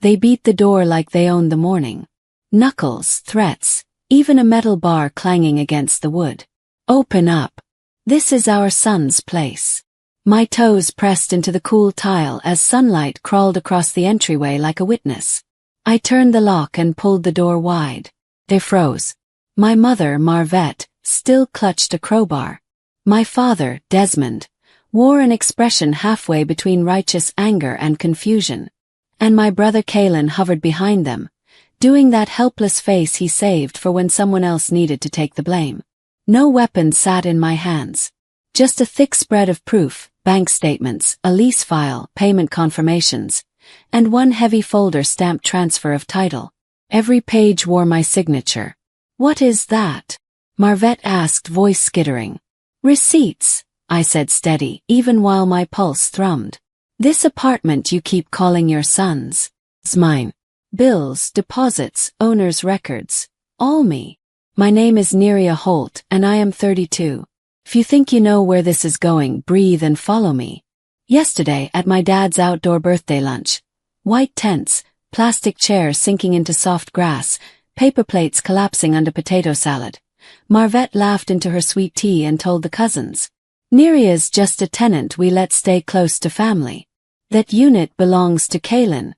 They beat the door like they owned the morning. Knuckles, threats, even a metal bar clanging against the wood. Open up. This is our son's place. My toes pressed into the cool tile as sunlight crawled across the entryway like a witness. I turned the lock and pulled the door wide. They froze. My mother, Marvette, still clutched a crowbar. My father, Desmond, wore an expression halfway between righteous anger and confusion. And my brother Kalen hovered behind them, doing that helpless face he saved for when someone else needed to take the blame. No weapon sat in my hands. Just a thick spread of proof, bank statements, a lease file, payment confirmations, and one heavy folder stamped transfer of title. Every page wore my signature. What is that? Marvette asked, voice skittering. Receipts, I said steady, even while my pulse thrummed. This apartment you keep calling your son's. It's mine. Bills, deposits, owner's records. All me. My name is Neria Holt, and I am 32. If you think you know where this is going, breathe and follow me. Yesterday, at my dad's outdoor birthday lunch. White tents, plastic chairs sinking into soft grass, paper plates collapsing under potato salad. Marvette laughed into her sweet tea and told the cousins. Neria's just a tenant we let stay close to family. That unit belongs to Kalen.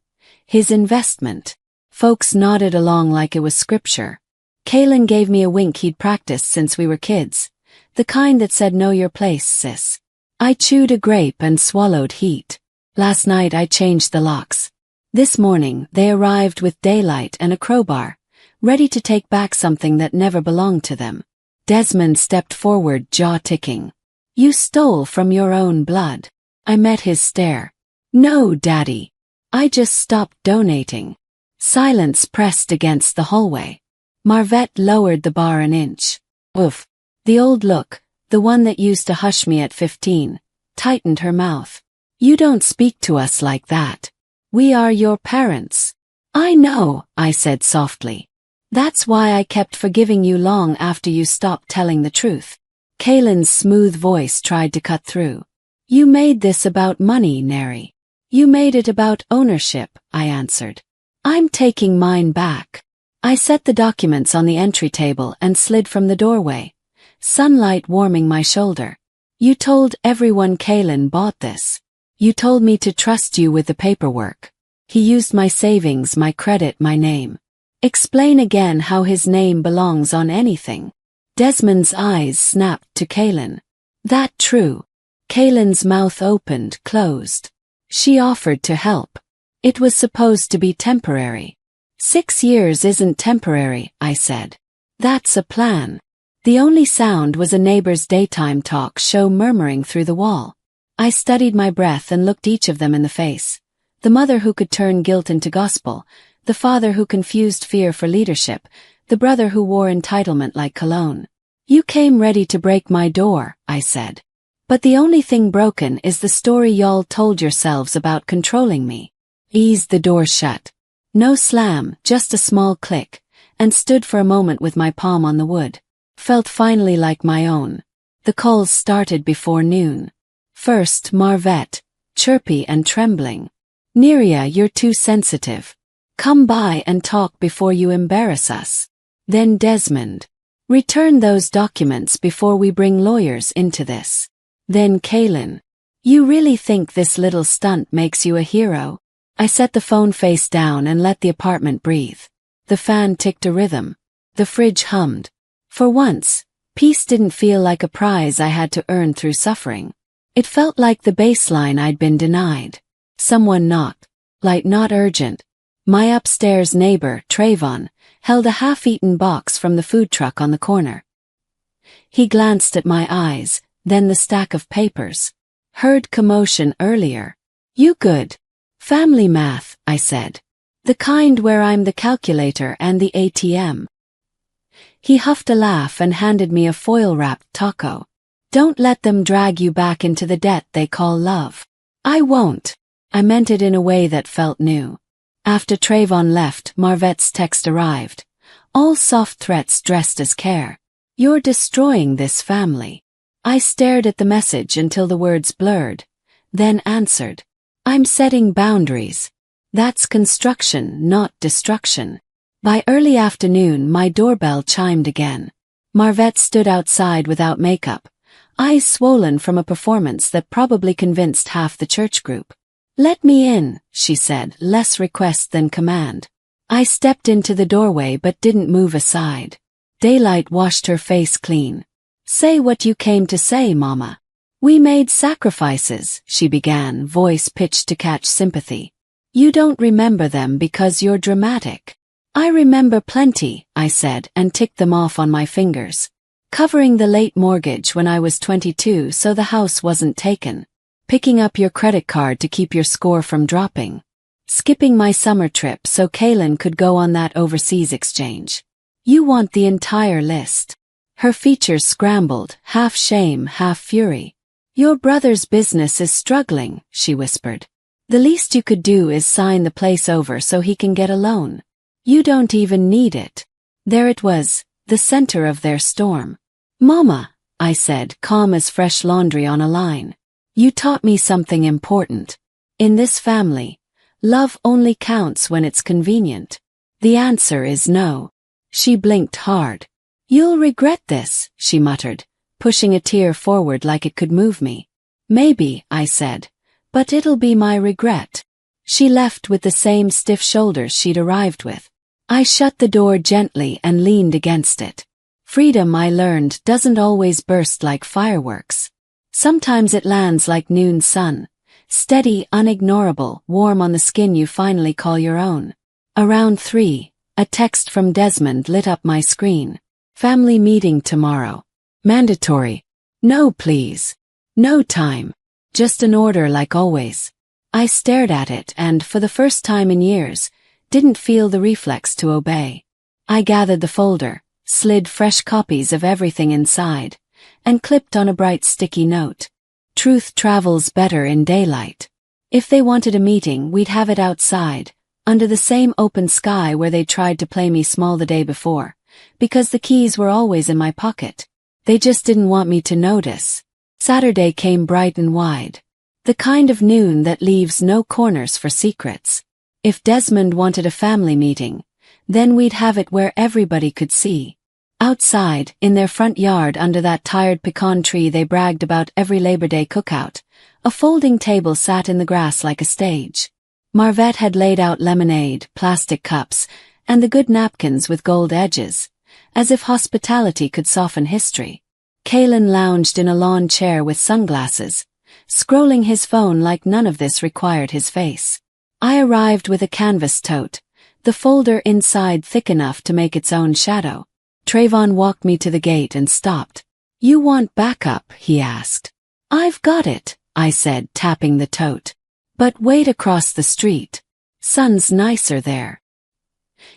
His investment. Folks nodded along like it was scripture. Kalen gave me a wink he'd practiced since we were kids. The kind that said, know your place, sis. I chewed a grape and swallowed heat. Last night I changed the locks. This morning they arrived with daylight and a crowbar, ready to take back something that never belonged to them. Desmond stepped forward, jaw ticking. You stole from your own blood. I met his stare. No, Daddy. I just stopped donating. Silence pressed against the hallway. Marvette lowered the bar an inch. Oof. The old look, the one that used to hush me at 15, tightened her mouth. You don't speak to us like that. We are your parents. I know, I said softly. That's why I kept forgiving you long after you stopped telling the truth. Kalen's smooth voice tried to cut through. You made this about money, Neri. You made it about ownership, I answered. I'm taking mine back. I set the documents on the entry table and slid from the doorway, sunlight warming my shoulder. You told everyone Kalen bought this. You told me to trust you with the paperwork. He used my savings, my credit, my name. Explain again how his name belongs on anything. Desmond's eyes snapped to Kalen. That true? Kalen's mouth opened, closed. She offered to help. It was supposed to be temporary. 6 years isn't temporary, I said. That's a plan. The only sound was a neighbor's daytime talk show murmuring through the wall. I studied my breath and looked each of them in the face. The mother who could turn guilt into gospel, the father who confused fear for leadership, the brother who wore entitlement like cologne. You came ready to break my door, I said. But the only thing broken is the story y'all told yourselves about controlling me. Eased the door shut. No slam, just a small click, and stood for a moment with my palm on the wood. Felt finally like my own. The calls started before noon. First, Marvette, chirpy and trembling. Neria, you're too sensitive. Come by and talk before you embarrass us. Then Desmond. Return those documents before we bring lawyers into this. Then Kalen. You really think this little stunt makes you a hero? I set the phone face down and let the apartment breathe. The fan ticked a rhythm. The fridge hummed. For once, peace didn't feel like a prize I had to earn through suffering. It felt like the baseline I'd been denied. Someone knocked. Light, not urgent. My upstairs neighbor, Trayvon, held a half-eaten box from the food truck on the corner. He glanced at my eyes, then the stack of papers. Heard commotion earlier. You good? Family math, I said. The kind where I'm the calculator and the ATM. He huffed a laugh and handed me a foil-wrapped taco. Don't let them drag you back into the debt they call love. I won't. I meant it in a way that felt new. After Trayvon left, Marvette's text arrived. All soft threats dressed as care. You're destroying this family. I stared at the message until the words blurred, then answered. I'm setting boundaries. That's construction, not destruction. By early afternoon, my doorbell chimed again. Marvette stood outside without makeup, eyes swollen from a performance that probably convinced half the church group. "Let me in," she said, less request than command. I stepped into the doorway but didn't move aside. Daylight washed her face clean. "Say what you came to say, Mama." "We made sacrifices," she began, voice pitched to catch sympathy. "You don't remember them because you're dramatic." "I remember plenty," I said, and ticked them off on my fingers. Covering the late mortgage when I was 22 so the house wasn't taken. Picking up your credit card to keep your score from dropping. Skipping my summer trip so Kaylin could go on that overseas exchange. "You want the entire list." Her features scrambled, half shame, half fury. "Your brother's business is struggling," she whispered. "The least you could do is sign the place over so he can get a loan. You don't even need it." There it was, the center of their storm. "Mama," I said, calm as fresh laundry on a line. "You taught me something important. In this family, love only counts when it's convenient." "The answer is no." She blinked hard. "You'll regret this," she muttered, pushing a tear forward like it could move me. "Maybe," I said, "but it'll be my regret." She left with the same stiff shoulders she'd arrived with. I shut the door gently and leaned against it. Freedom, I learned, doesn't always burst like fireworks. Sometimes it lands like noon sun, steady, unignorable, warm on the skin you finally call your own. Around 3, a text from Desmond lit up my screen. "Family meeting tomorrow. Mandatory. No, please. No time. Just an order like always." I stared at it and, for the first time in years, didn't feel the reflex to obey. I gathered the folder, slid fresh copies of everything inside, and clipped on a bright sticky note. "Truth travels better in daylight. If they wanted a meeting, we'd have it outside, under the same open sky where they tried to play me small the day before, because the keys were always in my pocket. They just didn't want me to notice." Saturday came bright and wide. The kind of noon that leaves no corners for secrets. If Desmond wanted a family meeting, then we'd have it where everybody could see. Outside, in their front yard under that tired pecan tree they bragged about every Labor Day cookout, a folding table sat in the grass like a stage. Marvette had laid out lemonade, plastic cups, and the good napkins with gold edges, as if hospitality could soften history. Kaylin lounged in a lawn chair with sunglasses, scrolling his phone like none of this required his face. I arrived with a canvas tote, the folder inside thick enough to make its own shadow. Trayvon walked me to the gate and stopped. "You want backup?" he asked. "I've got it," I said, tapping the tote. "But wait across the street. Sun's nicer there."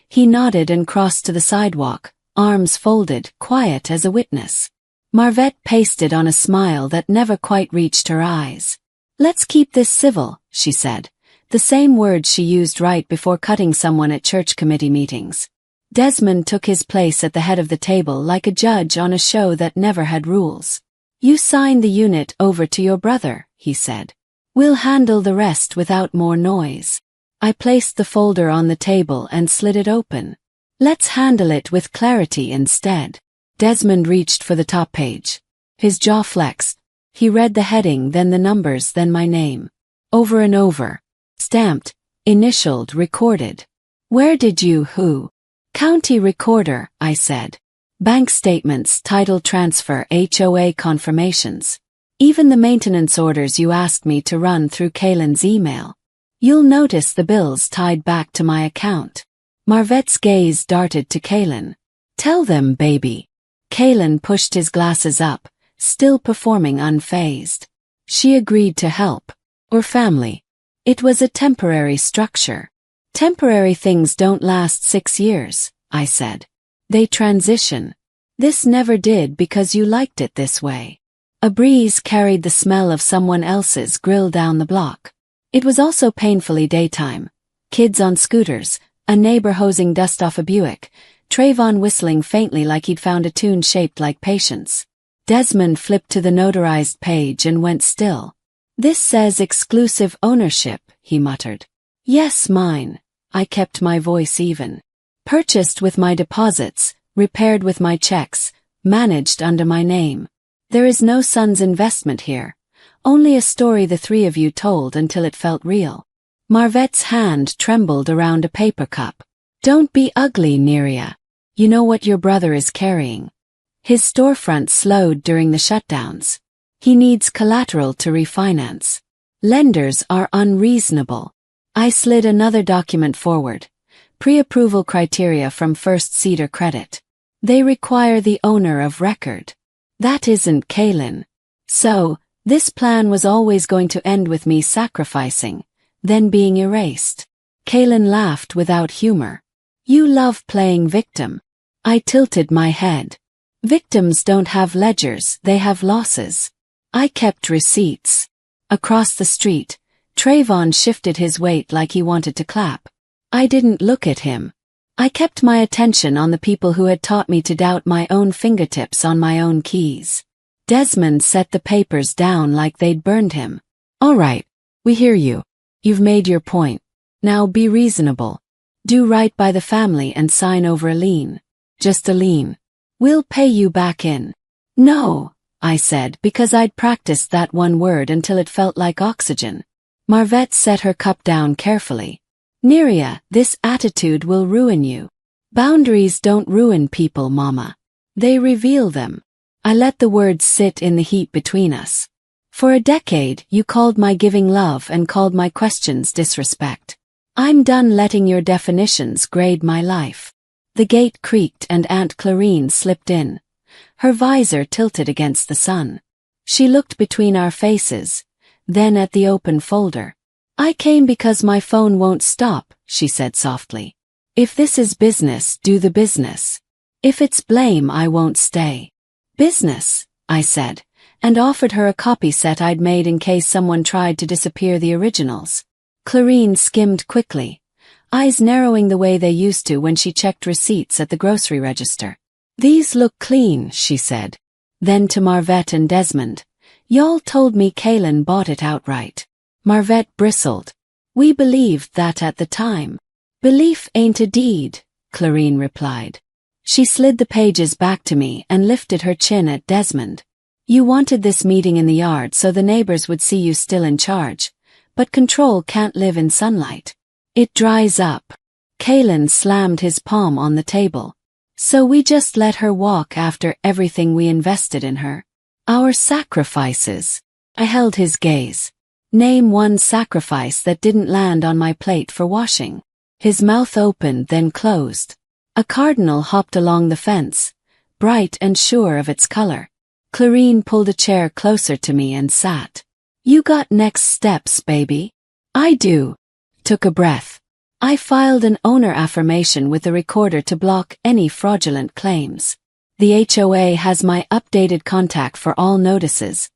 He nodded and crossed to the sidewalk, arms folded, quiet as a witness. Marvette pasted on a smile that never quite reached her eyes. "Let's keep this civil," she said, the same words she used right before cutting someone at church committee meetings. Desmond took his place at the head of the table like a judge on a show that never had rules. "You sign the unit over to your brother," he said. "We'll handle the rest without more noise." I placed the folder on the table and slid it open. "Let's handle it with clarity instead." Desmond reached for the top page. His jaw flexed. He read the heading, then the numbers, then my name. Over and over. Stamped, initialed, recorded. "Where did you, who?" "County recorder," I said. "Bank statements, title transfer, HOA confirmations. Even the maintenance orders you asked me to run through Kaylin's email. You'll notice the bills tied back to my account." Marvette's gaze darted to Kaylin. "Tell them, baby." Kaylin pushed his glasses up, still performing unfazed. She agreed to help. Or family. It was a temporary structure. "Temporary things don't last 6 years," I said. "They transition. This never did because you liked it this way." A breeze carried the smell of someone else's grill down the block. It was also painfully daytime. Kids on scooters, a neighbor hosing dust off a Buick, Trayvon whistling faintly like he'd found a tune shaped like patience. Desmond flipped to the notarized page and went still. "This says exclusive ownership," he muttered. Yes, mine. I kept my voice even. Purchased with my deposits, repaired with my checks, managed under my name. There is no son's investment here. Only a story the three of you told until it felt real. Marvette's hand trembled around a paper cup. Don't be ugly, Neria. You know what your brother is carrying. His storefront slowed during the shutdowns. He needs collateral to refinance. Lenders are unreasonable. I slid another document forward. Pre-approval criteria from First Cedar Credit. They require the owner of record. That isn't Kaylin. So, this plan was always going to end with me sacrificing, then being erased. Kaylin laughed without humor. You love playing victim. I tilted my head. Victims don't have ledgers, they have losses. I kept receipts. Across the street, Trayvon shifted his weight like he wanted to clap. I didn't look at him. I kept my attention on the people who had taught me to doubt my own fingertips on my own keys. Desmond set the papers down like they'd burned him. All right, we hear you. You've made your point. Now be reasonable. Do right by the family and sign over a lien. Just a lien. We'll pay you back in. No, I said because I'd practiced that one word until it felt like oxygen. Marvette set her cup down carefully. Neria, this attitude will ruin you. Boundaries don't ruin people, Mama. They reveal them. I let the words sit in the heat between us. For a decade, you called my giving love and called my questions disrespect. I'm done letting your definitions grade my life. The gate creaked and Aunt Clarine slipped in. Her visor tilted against the sun. She looked between our faces, then at the open folder. I came because my phone won't stop, she said softly. If this is business, do the business. If it's blame, I won't stay. Business, I said, and offered her a copy set I'd made in case someone tried to disappear the originals. Clarine skimmed quickly, eyes narrowing the way they used to when she checked receipts at the grocery register. These look clean, she said. Then to Marvette and Desmond. Y'all told me Kaylin bought it outright. Marvette bristled. We believed that at the time. Belief ain't a deed, Clarine replied. She slid the pages back to me and lifted her chin at Desmond. You wanted this meeting in the yard so the neighbors would see you still in charge. But control can't live in sunlight. It dries up. Kaylin slammed his palm on the table. So we just let her walk after everything we invested in her. Our sacrifices. I held his gaze. Name one sacrifice that didn't land on my plate for washing. His mouth opened then closed. A cardinal hopped along the fence, bright and sure of its color. Clarine pulled a chair closer to me and sat. You got next steps, baby? I do. Took a breath. I filed an owner affirmation with the recorder to block any fraudulent claims. The HOA has my updated contact for all notices,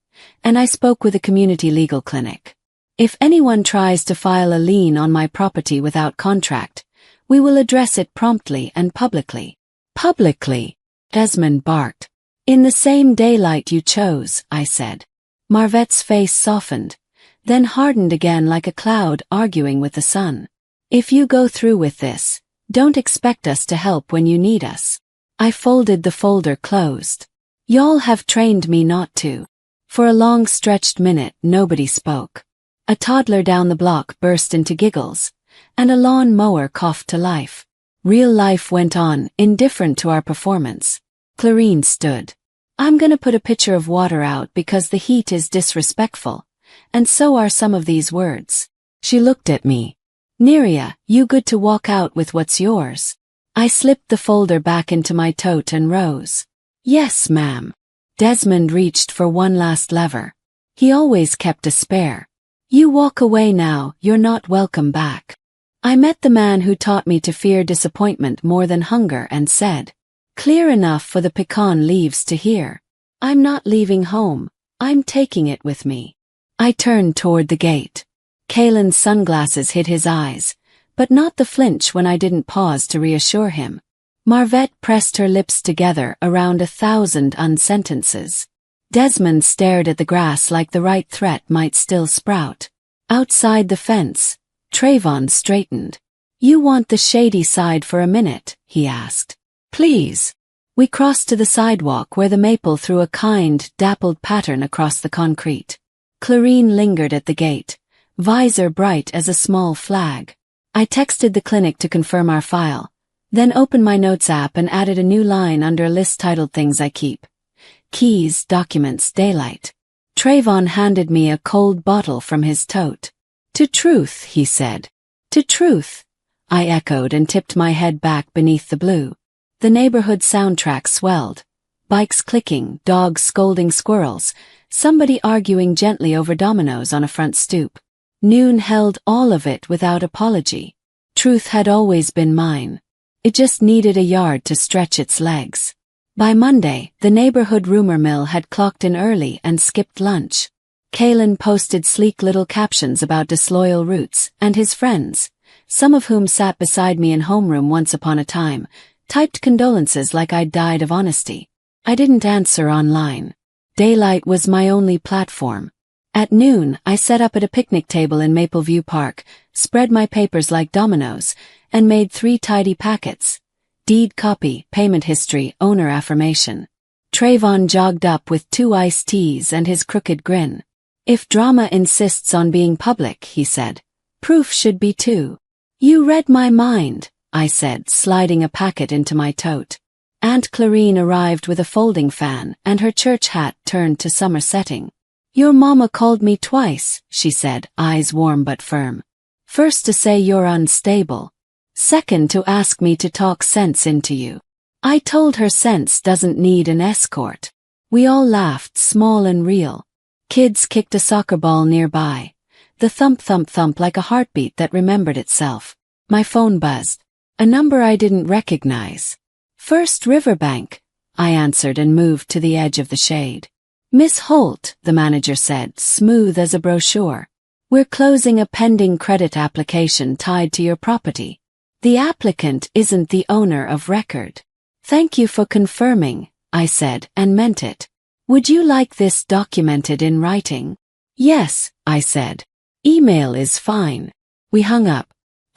and I spoke with a community legal clinic. If anyone tries to file a lien on my property without contract, we will address it promptly and publicly. Publicly, Desmond barked. In the same daylight you chose, I said. Marvette's face softened, then hardened again like a cloud arguing with the sun. If you go through with this, don't expect us to help when you need us. I folded the folder closed. Y'all have trained me not to. For a long stretched minute nobody spoke. A toddler down the block burst into giggles, and a lawn mower coughed to life. Real life went on, indifferent to our performance. Clarine stood. I'm gonna put a pitcher of water out because the heat is disrespectful, and so are some of these words. She looked at me. Neria, you good to walk out with what's yours? I slipped the folder back into my tote and rose. Yes, ma'am. Desmond reached for one last lever. He always kept a spare. You walk away now, you're not welcome back. I met the man who taught me to fear disappointment more than hunger and said, clear enough for the pecan leaves to hear. I'm not leaving home, I'm taking it with me. I turned toward the gate. Kaylin's sunglasses hid his eyes, but not the flinch when I didn't pause to reassure him. Marvette pressed her lips together around 1,000 unsentences. Desmond stared at the grass like the right threat might still sprout. Outside the fence, Trayvon straightened. You want the shady side for a minute, he asked. Please. We crossed to the sidewalk where the maple threw a kind, dappled pattern across the concrete. Clarine lingered at the gate, visor bright as a small flag. I texted the clinic to confirm our file, then opened my notes app and added a new line under a list titled Things I Keep. Keys, documents, daylight. Trayvon handed me a cold bottle from his tote. To truth, he said. To truth, I echoed and tipped my head back beneath the blue. The neighborhood soundtrack swelled. Bikes clicking, dogs scolding squirrels, somebody arguing gently over dominoes on a front stoop. Noon held all of it without apology. Truth had always been mine. It just needed a yard to stretch its legs. By Monday, the neighborhood rumor mill had clocked in early and skipped lunch. Kalen posted sleek little captions about disloyal Roots and his friends, some of whom sat beside me in homeroom once upon a time, typed condolences like I'd died of honesty. I didn't answer online. Daylight was my only platform. At noon, I set up at a picnic table in Mapleview Park, spread my papers like dominoes, and made 3 tidy packets. Deed copy, payment history, owner affirmation. Trayvon jogged up with 2 iced teas and his crooked grin. If drama insists on being public, he said, proof should be too. You read my mind, I said, sliding a packet into my tote. Aunt Clarine arrived with a folding fan and her church hat turned to summer setting. Your mama called me twice, she said, eyes warm but firm. First to say you're unstable. Second to ask me to talk sense into you. I told her sense doesn't need an escort. We all laughed, small and real. Kids kicked a soccer ball nearby. The thump thump thump like a heartbeat that remembered itself. My phone buzzed. A number I didn't recognize. First Riverbank, I answered and moved to the edge of the shade. Miss Holt, the manager said, smooth as a brochure. We're closing a pending credit application tied to your property. The applicant isn't the owner of record. Thank you for confirming, I said, and meant it. Would you like this documented in writing? Yes, I said. Email is fine. We hung up.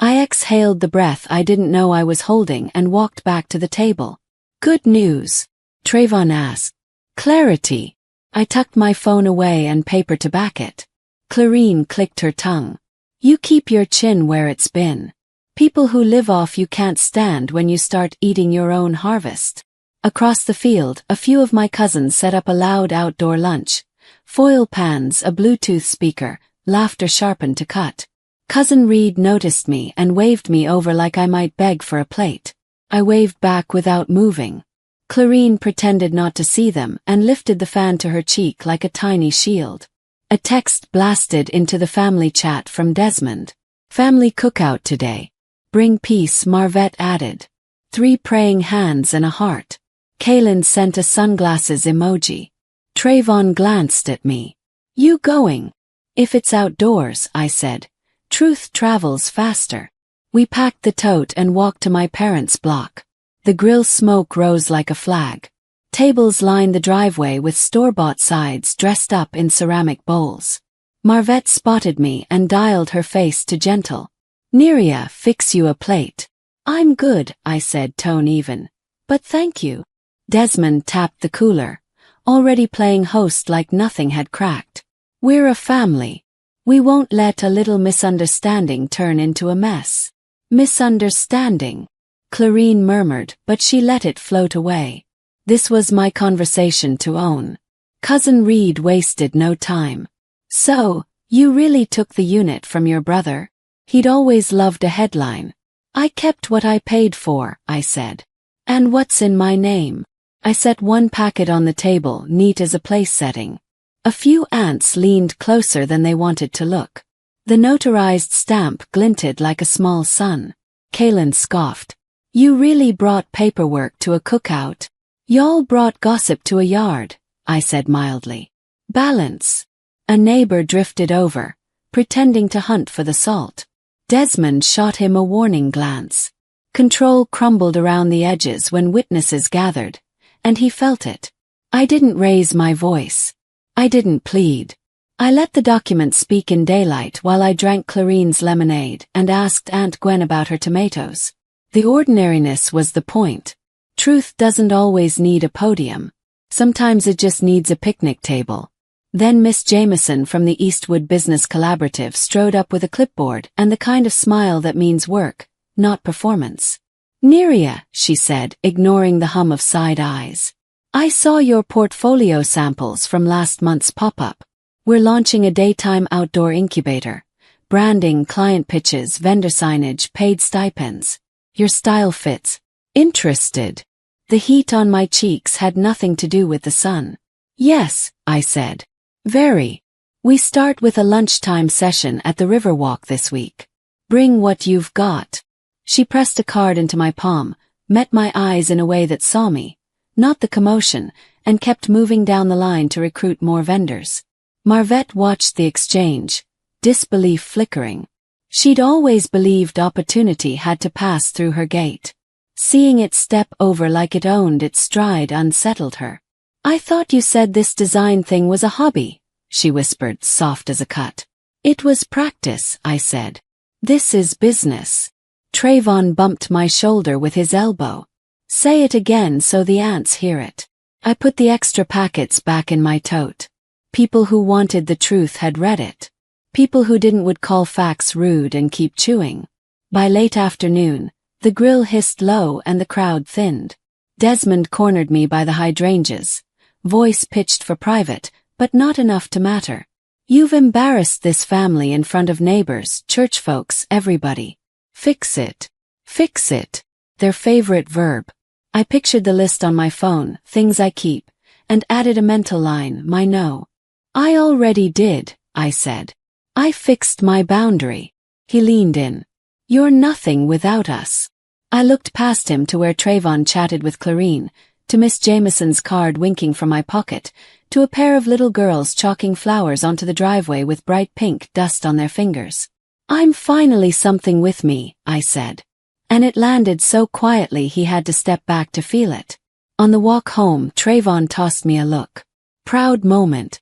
I exhaled the breath I didn't know I was holding and walked back to the table. Good news? Trayvon asked. Clarity. I tucked my phone away and paper to back it. Clarine clicked her tongue. You keep your chin where it's been. People who live off you can't stand when you start eating your own harvest. Across the field, a few of my cousins set up a loud outdoor lunch. Foil pans, a Bluetooth speaker, laughter sharpened to cut. Cousin Reed noticed me and waved me over like I might beg for a plate. I waved back without moving. Clarine pretended not to see them and lifted the fan to her cheek like a tiny shield. A text blasted into the family chat from Desmond. Family cookout today. Bring peace, Marvette added. 3 praying hands and a heart. Kalen sent a sunglasses emoji. Trayvon glanced at me. You going? If it's outdoors, I said. Truth travels faster. We packed the tote and walked to my parents' block. The grill smoke rose like a flag. Tables lined the driveway with store-bought sides dressed up in ceramic bowls. Marvette spotted me and dialed her face to gentle. Neria, fix you a plate. I'm good, I said, tone even. But thank you. Desmond tapped the cooler, already playing host like nothing had cracked. We're a family. We won't let a little misunderstanding turn into a mess. Misunderstanding, Clarine murmured, but she let it float away. This was my conversation to own. Cousin Reed wasted no time. So, you really took the unit from your brother? He'd always loved a headline. I kept what I paid for, I said. And what's in my name? I set 1 packet on the table, neat as a place setting. A few ants leaned closer than they wanted to look. The notarized stamp glinted like a small sun. Kalen scoffed. You really brought paperwork to a cookout? Y'all brought gossip to a yard, I said mildly. Balance. A neighbor drifted over, pretending to hunt for the salt. Desmond shot him a warning glance. Control crumbled around the edges when witnesses gathered, and he felt it. I didn't raise my voice. I didn't plead. I let the document speak in daylight while I drank Clarine's lemonade and asked Aunt Gwen about her tomatoes. The ordinariness was the point. Truth doesn't always need a podium. Sometimes it just needs a picnic table. Then Miss Jameson from the Eastwood Business Collaborative strode up with a clipboard and the kind of smile that means work, not performance. "Neria," she said, ignoring the hum of side eyes. "I saw your portfolio samples from last month's pop-up. We're launching a daytime outdoor incubator. Branding, client pitches, vendor signage, paid stipends. Your style fits. Interested?" The heat on my cheeks had nothing to do with the sun. "Yes," I said. "Very. We start with a lunchtime session at the Riverwalk this week. Bring what you've got." She pressed a card into my palm, met my eyes in a way that saw me, not the commotion, and kept moving down the line to recruit more vendors. Marvette watched the exchange, disbelief flickering. She'd always believed opportunity had to pass through her gate. Seeing it step over like it owned its stride unsettled her. "I thought you said this design thing was a hobby," she whispered, soft as a cut. "It was practice," I said. "This is business." Trayvon bumped my shoulder with his elbow. "Say it again so the ants hear it." I put the extra packets back in my tote. People who wanted the truth had read it. People who didn't would call facts rude and keep chewing. By late afternoon, the grill hissed low and the crowd thinned. Desmond cornered me by the hydrangeas. Voice pitched for private, but not enough to matter. "You've embarrassed this family in front of neighbors, church folks, everybody. Fix it. Fix it." Their favorite verb. I pictured the list on my phone, things I keep, and added a mental line, my no. "I already did," I said. "I fixed my boundary." He leaned in. "You're nothing without us." I looked past him to where Trayvon chatted with Clarine, to Miss Jameson's card winking from my pocket, to a pair of little girls chalking flowers onto the driveway with bright pink dust on their fingers. "I'm finally something with me," I said. And it landed so quietly he had to step back to feel it. On the walk home, Trayvon tossed me a look. Proud moment.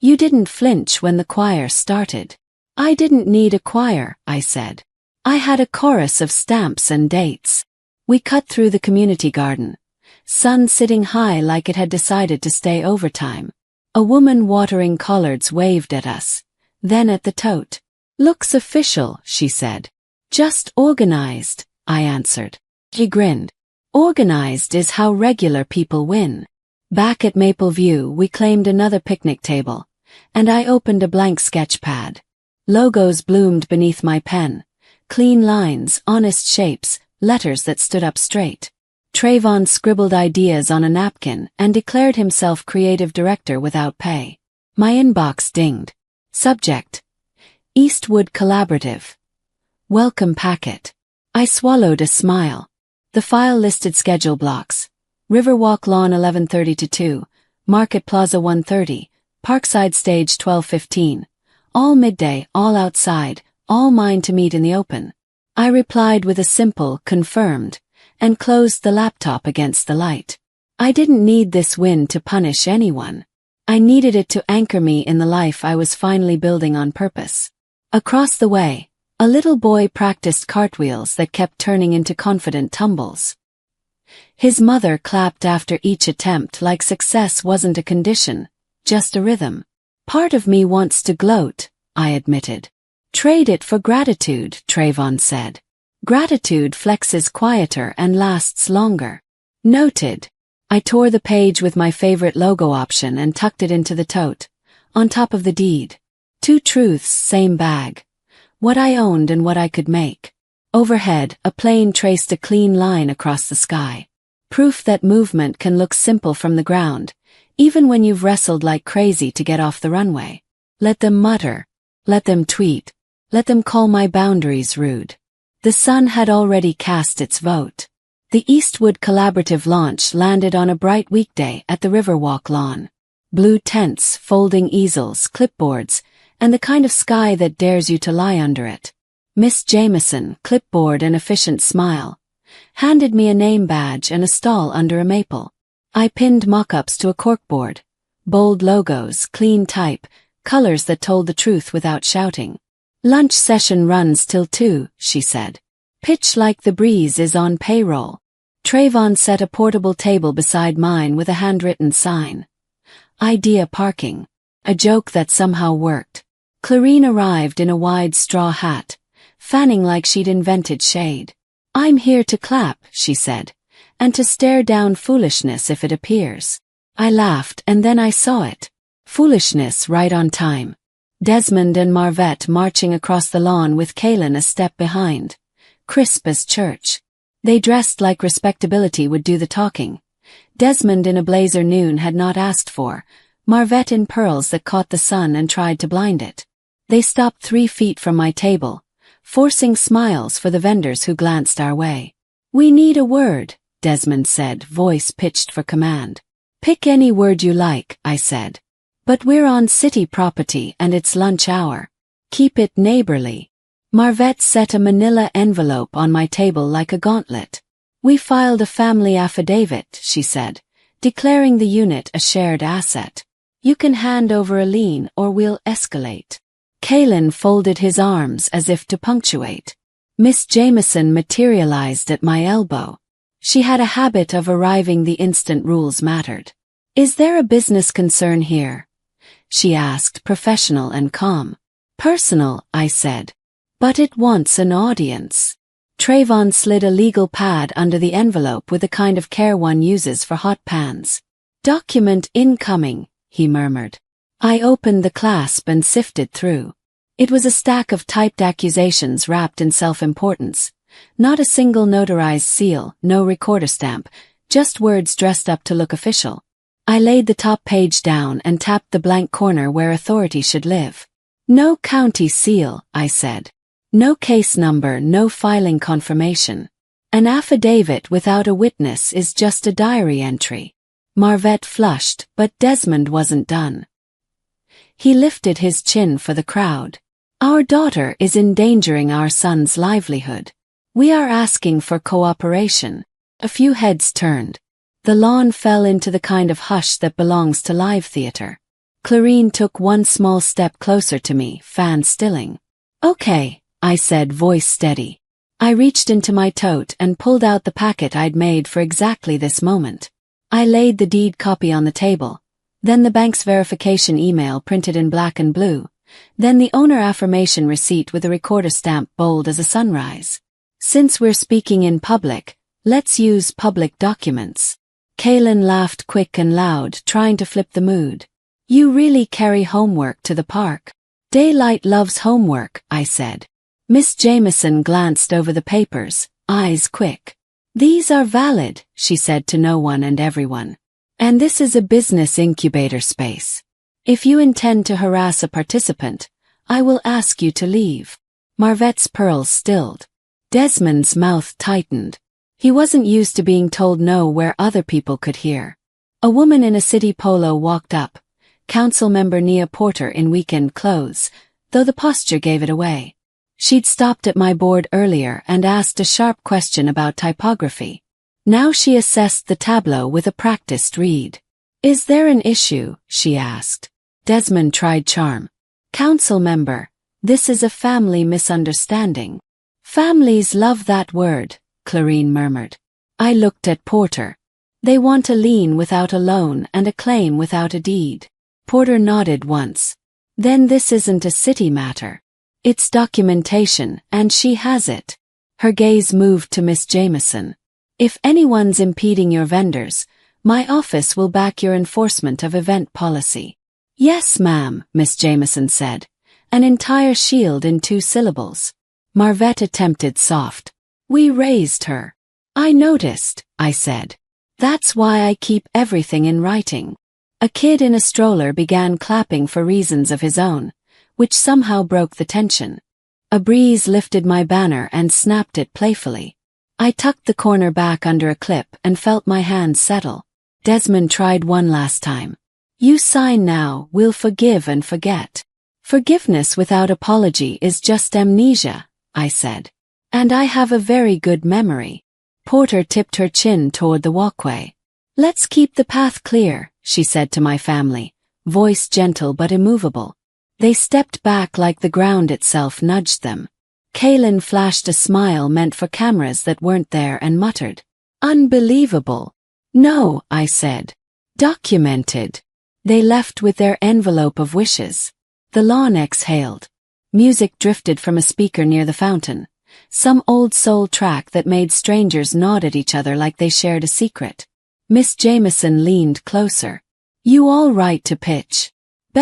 "You didn't flinch when the choir started." "I didn't need a choir," I said. "I had a chorus of stamps and dates." We cut through the community garden. Sun sitting high like it had decided to stay overtime. A woman watering collards waved at us, then at the tote. "Looks official," she said. "Just organized," I answered. He grinned. "Organized is how regular people win." Back at Maple View, we claimed another picnic table, and I opened a blank sketch pad. Logos bloomed beneath my pen. Clean lines, honest shapes, letters that stood up straight. Trayvon scribbled ideas on a napkin and declared himself creative director without pay. My inbox dinged. Subject: Eastwood Collaborative. Welcome packet. I swallowed a smile. The file listed schedule blocks. Riverwalk Lawn 11:30 to 2, Market Plaza 1:30, Parkside Stage 12:15. All midday, all outside, all mine to meet in the open. I replied with a simple, confirmed, and closed the laptop against the light. I didn't need this win to punish anyone. I needed it to anchor me in the life I was finally building on purpose. Across the way, a little boy practiced cartwheels that kept turning into confident tumbles. His mother clapped after each attempt like success wasn't a condition, just a rhythm. "Part of me wants to gloat," I admitted. "Trade it for gratitude," Trayvon said. "Gratitude flexes quieter and lasts longer." Noted. I tore the page with my favorite logo option and tucked it into the tote, on top of the deed. Two truths, same bag. What I owned and what I could make. Overhead, a plane traced a clean line across the sky. Proof that movement can look simple from the ground, even when you've wrestled like crazy to get off the runway. Let them mutter. Let them tweet. Let them call my boundaries rude. The sun had already cast its vote. The Eastwood Collaborative launch landed on a bright weekday at the Riverwalk lawn. Blue tents, folding easels, clipboards, and the kind of sky that dares you to lie under it. Miss Jameson, clipboard and efficient smile, handed me a name badge and a stall under a maple. I pinned mock-ups to a corkboard. Bold logos, clean type, colors that told the truth without shouting. Lunch session runs till 2, she said. Pitch like the breeze is on payroll. Trayvon set a portable table beside mine with a handwritten sign. Idea parking. A joke that somehow worked. Clarine arrived in a wide straw hat, fanning like she'd invented shade. I'm here to clap, she said, and to stare down foolishness if it appears. I laughed and then I saw it. Foolishness right on time. Desmond and Marvette marching across the lawn with Kaylin a step behind. Crisp as church. They dressed like respectability would do the talking. Desmond in a blazer Noon had not asked for, Marvette in pearls that caught the sun and tried to blind it. They stopped 3 feet from my table, forcing smiles for the vendors who glanced our way. We need a word, Desmond said, voice pitched for command. Pick any word you like, I said. But we're on city property and it's lunch hour. Keep it neighborly. Marvette set a manila envelope on my table like a gauntlet. We filed a family affidavit, she said, declaring the unit a shared asset. You can hand over a lien or we'll escalate. Kaylin folded his arms as if to punctuate. Miss Jameson materialized at my elbow. She had a habit of arriving the instant rules mattered. Is there a business concern here? She asked, professional and calm. Personal, I said. But it wants an audience. Trayvon slid a legal pad under the envelope with the kind of care one uses for hot pans. Document incoming, he murmured. I opened the clasp and sifted through. It was a stack of typed accusations wrapped in self-importance. Not a single notarized seal, no recorder stamp, just words dressed up to look official. I laid the top page down and tapped the blank corner where authority should live. No county seal, I said. No case number, no filing confirmation. An affidavit without a witness is just a diary entry. Marvette flushed, but Desmond wasn't done. He lifted his chin for the crowd. Our daughter is endangering our son's livelihood. We are asking for cooperation. A few heads turned. The lawn fell into the kind of hush that belongs to live theater. Clarine took one small step closer to me, fan stilling. Okay, I said, voice steady. I reached into my tote and pulled out the packet I'd made for exactly this moment. I laid the deed copy on the table, then the bank's verification email printed in black and blue, then the owner affirmation receipt with a recorder stamp bold as a sunrise. Since we're speaking in public, let's use public documents. Kaylin laughed quick and loud, trying to flip the mood. You really carry homework to the park. Daylight loves homework, I said. Miss Jameson glanced over the papers, eyes quick. These are valid, she said to no one and everyone. And this is a business incubator space. If you intend to harass a participant, I will ask you to leave. Marvette's pearls stilled. Desmond's mouth tightened. He wasn't used to being told no where other people could hear. A woman in a city polo walked up, council member Nia Porter in weekend clothes, though the posture gave it away. She'd stopped at my board earlier and asked a sharp question about typography. Now she assessed the tableau with a practiced read. Is there an issue? She asked. Desmond tried charm. Council member, this is a family misunderstanding. Families love that word, Clarine murmured. I looked at Porter. They want a lien without a loan and a claim without a deed. Porter nodded once. Then this isn't a city matter. It's documentation, and she has it. Her gaze moved to Miss Jameson. If anyone's impeding your vendors, my office will back your enforcement of event policy. Yes, ma'am, Miss Jameson said. An entire shield in 2 syllables. Marvette attempted soft. We raised her. I noticed, I said. That's why I keep everything in writing. A kid in a stroller began clapping for reasons of his own, which somehow broke the tension. A breeze lifted my banner and snapped it playfully. I tucked the corner back under a clip and felt my hands settle. Desmond tried one last time. You sign now, we'll forgive and forget. Forgiveness without apology is just amnesia, I said. And I have a very good memory. Porter tipped her chin toward the walkway. Let's keep the path clear, she said to my family, voice gentle but immovable. They stepped back like the ground itself nudged them. Kaylin flashed a smile meant for cameras that weren't there and muttered, "Unbelievable." "No," I said. "Documented." They left with their envelope of wishes. The lawn exhaled. Music drifted from a speaker near the fountain, some old soul track that made strangers nod at each other like they shared a secret. Miss Jameson leaned closer. "You all right to pitch?"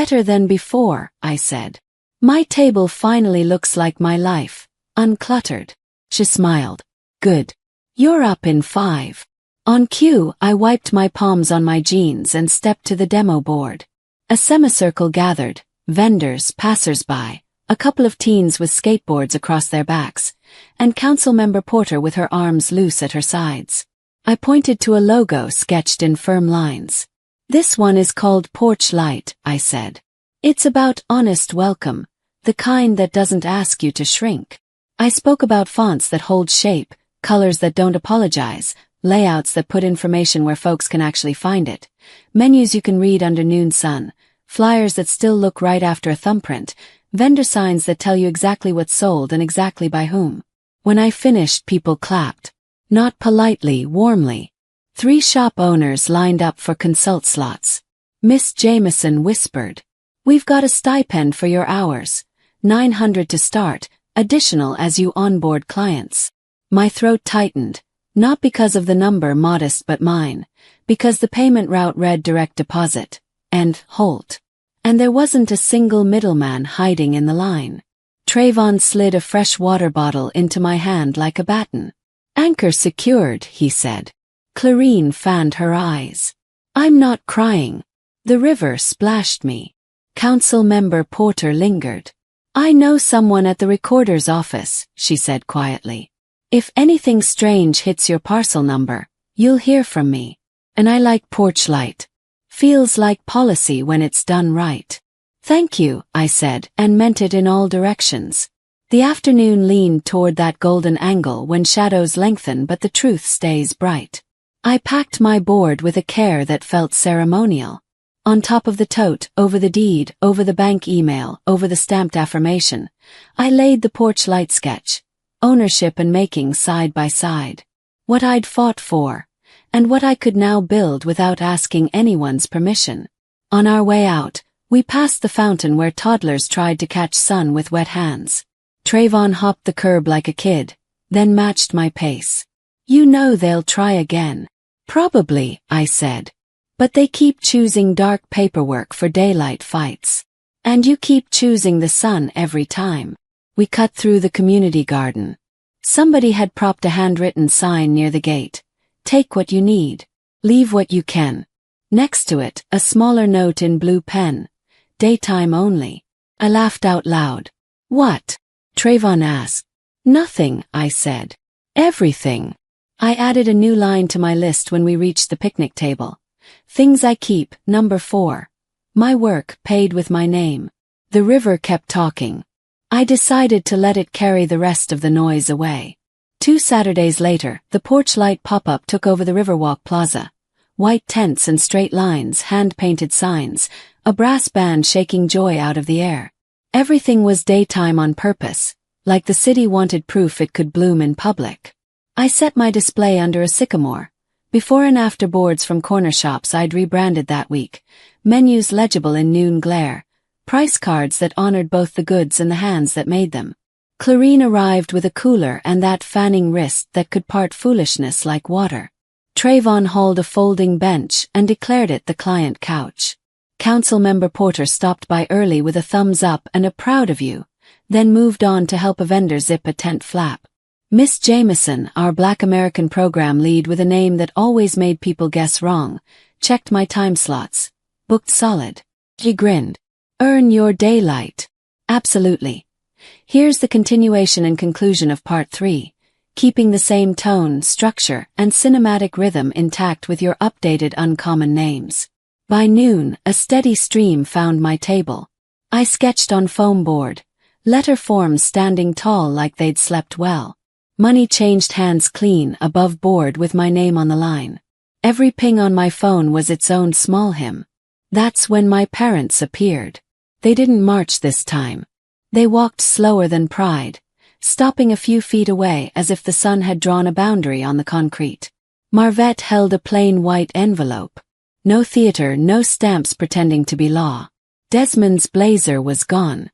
"Better than before," I said. "My table finally looks like my life, uncluttered." She smiled. "Good. You're up in 5. On cue, I wiped my palms on my jeans and stepped to the demo board. A semicircle gathered, vendors, passers-by, a couple of teens with skateboards across their backs, and Councilmember Porter with her arms loose at her sides. I pointed to a logo sketched in firm lines. "This one is called Porch Light," I said. "It's about honest welcome, the kind that doesn't ask you to shrink." I spoke about fonts that hold shape, colors that don't apologize, layouts that put information where folks can actually find it, menus you can read under noon sun, flyers that still look right after a thumbprint, vendor signs that tell you exactly what's sold and exactly by whom. When I finished, people clapped. Not politely, warmly. 3 shop owners lined up for consult slots. Miss Jameson whispered, "We've got a stipend for your hours, $900 to start, additional as you onboard clients." My throat tightened, not because of the number modest but mine, because the payment route read direct deposit, and Holt. And there wasn't a single middleman hiding in the line. Trayvon slid a fresh water bottle into my hand like a baton. "Anchor secured," he said. Clarine fanned her eyes. "I'm not crying. The river splashed me." Councilmember Porter lingered. "I know someone at the recorder's office," she said quietly. "If anything strange hits your parcel number, you'll hear from me. And I like Porch Light. Feels like policy when it's done right." "Thank you," I said, and meant it in all directions. The afternoon leaned toward that golden angle when shadows lengthen but the truth stays bright. I packed my board with a care that felt ceremonial. On top of the tote, over the deed, over the bank email, over the stamped affirmation, I laid the Porch Light sketch, ownership and making side by side. What I'd fought for, and what I could now build without asking anyone's permission. On our way out, we passed the fountain where toddlers tried to catch sun with wet hands. Trayvon hopped the curb like a kid, then matched my pace. "You know they'll try again." "Probably," I said. "But they keep choosing dark paperwork for daylight fights. And you keep choosing the sun every time." We cut through the community garden. Somebody had propped a handwritten sign near the gate. "Take what you need. Leave what you can." Next to it, a smaller note in blue pen. "Daytime only." I laughed out loud. "What?" Trayvon asked. "Nothing," I said. "Everything." I added a new line to my list when we reached the picnic table. "Things I keep, number 4. My work, paid with my name." The river kept talking. I decided to let it carry the rest of the noise away. 2 Saturdays later, the Porch Light pop-up took over the Riverwalk Plaza. White tents and straight lines, hand-painted signs, a brass band shaking joy out of the air. Everything was daytime on purpose, like the city wanted proof it could bloom in public. I set my display under a sycamore. Before and after boards from corner shops I'd rebranded that week, menus legible in noon glare, price cards that honored both the goods and the hands that made them. Clarine arrived with a cooler and that fanning wrist that could part foolishness like water. Trayvon hauled a folding bench and declared it the client couch. Councilmember Porter stopped by early with a thumbs up and a "proud of you," then moved on to help a vendor zip a tent flap. Miss Jameson, our Black American program lead with a name that always made people guess wrong, checked my time slots. Booked solid. She grinned. "Earn your daylight." "Absolutely. Here's the continuation and conclusion of Part 3, keeping the same tone, structure, and cinematic rhythm intact with your updated uncommon names." By noon, a steady stream found my table. I sketched on foam board, letter forms standing tall like they'd slept well. Money changed hands clean above board with my name on the line. Every ping on my phone was its own small hymn. That's when my parents appeared. They didn't march this time. They walked slower than pride, stopping a few feet away as if the sun had drawn a boundary on the concrete. Marvette held a plain white envelope. No theater, no stamps pretending to be law. Desmond's blazer was gone.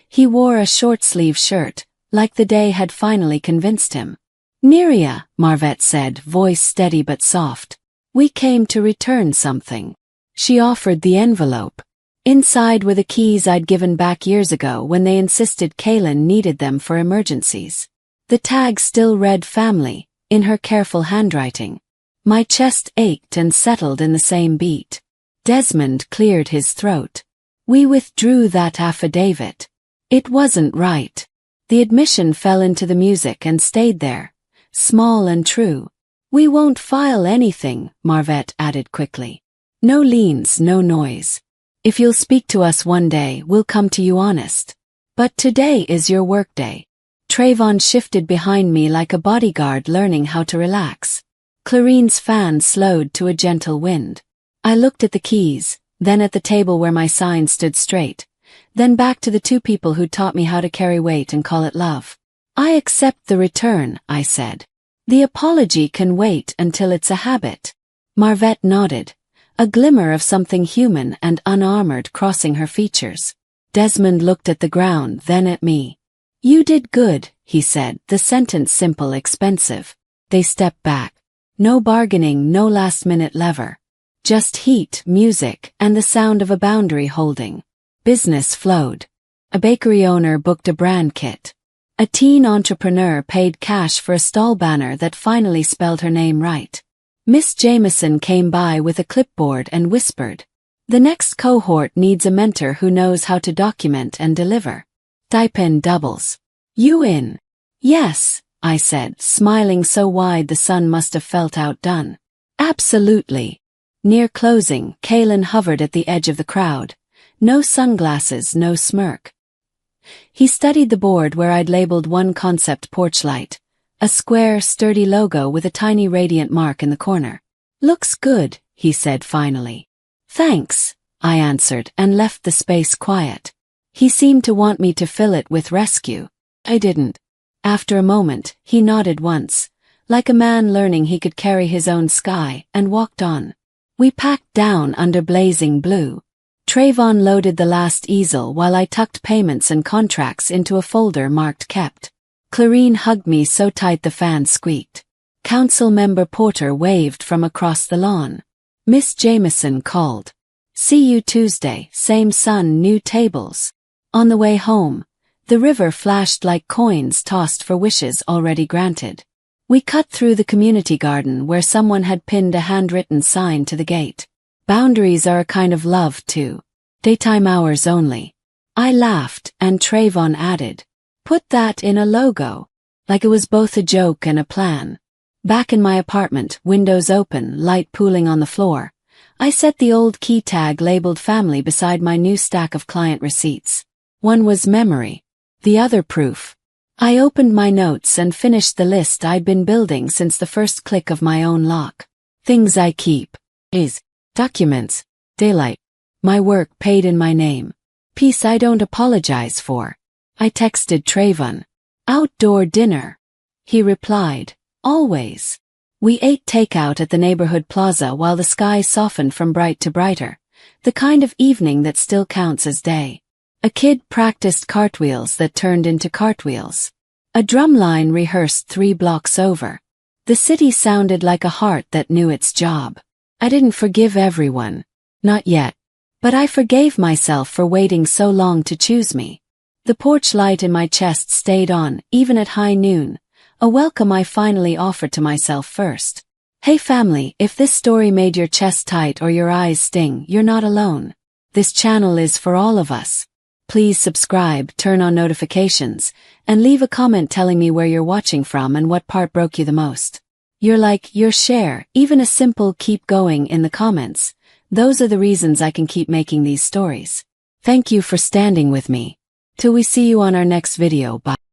He wore a short-sleeve shirt, like the day had finally convinced him. "Neria," Marvette said, voice steady but soft. "We came to return something." She offered the envelope. Inside were the keys I'd given back years ago when they insisted Kaylin needed them for emergencies. The tag still read family, in her careful handwriting. My chest ached and settled in the same beat. Desmond cleared his throat. "We withdrew that affidavit. It wasn't right." The admission fell into the music and stayed there, small and true. "We won't file anything," Marvette added quickly. "No liens, no noise. If you'll speak to us one day, we'll come to you honest. But today is your workday." Trayvon shifted behind me like a bodyguard learning how to relax. Clarine's fan slowed to a gentle wind. I looked at the keys, then at the table where my sign stood straight, then back to the two people who'd taught me how to carry weight and call it love. "I accept the return," I said. "The apology can wait until it's a habit." Marvette nodded, a glimmer of something human and unarmored crossing her features. Desmond looked at the ground, then at me. "You did good," he said, the sentence simple, expensive. They stepped back. No bargaining, no last-minute lever. Just heat, music, and the sound of a boundary holding. Business flowed. A bakery owner booked a brand kit. A teen entrepreneur paid cash for a stall banner that finally spelled her name right. Miss Jameson came by with a clipboard and whispered, "The next cohort needs a mentor who knows how to document and deliver." Stipend doubles. "You in?" "Yes," I said, smiling so wide the sun must have felt outdone. "Absolutely." Near closing, Kaylin hovered at the edge of the crowd. No sunglasses, no smirk. He studied the board where I'd labeled one concept porch light. A square, sturdy logo with a tiny radiant mark in the corner. "Looks good," he said finally. "Thanks," I answered and left the space quiet. He seemed to want me to fill it with rescue. I didn't. After a moment, he nodded once, like a man learning he could carry his own sky, and walked on. We packed down under blazing blue. Trayvon loaded the last easel while I tucked payments and contracts into a folder marked kept. Clarine hugged me so tight the fan squeaked. Council member Porter waved from across the lawn. Miss Jameson called. "See you Tuesday, same sun, new tables." On the way home, the river flashed like coins tossed for wishes already granted. We cut through the community garden where someone had pinned a handwritten sign to the gate. "Boundaries are a kind of love, too. Daytime hours only." I laughed, and Trayvon added, "Put that in a logo." Like it was both a joke and a plan. Back in my apartment, windows open, light pooling on the floor, I set the old key tag labeled family beside my new stack of client receipts. One was memory, the other proof. I opened my notes and finished the list I'd been building since the first click of my own lock. Things I keep. Documents. Daylight. My work paid in my name. Peace I don't apologize for. I texted Trayvon. "Outdoor dinner." He replied, "Always." We ate takeout at the neighborhood plaza while the sky softened from bright to brighter, the kind of evening that still counts as day. A kid practiced cartwheels that turned into cartwheels. A drumline rehearsed 3 blocks over. The city sounded like a heart that knew its job. I didn't forgive everyone. Not yet. But I forgave myself for waiting so long to choose me. The porch light in my chest stayed on, even at high noon, a welcome I finally offered to myself first. Hey family, if this story made your chest tight or your eyes sting, you're not alone. This channel is for all of us. Please subscribe, turn on notifications, and leave a comment telling me where you're watching from and what part broke you the most. Your like, your share, even a simple keep going in the comments, those are the reasons I can keep making these stories. Thank you for standing with me. Till we see you on our next video, bye.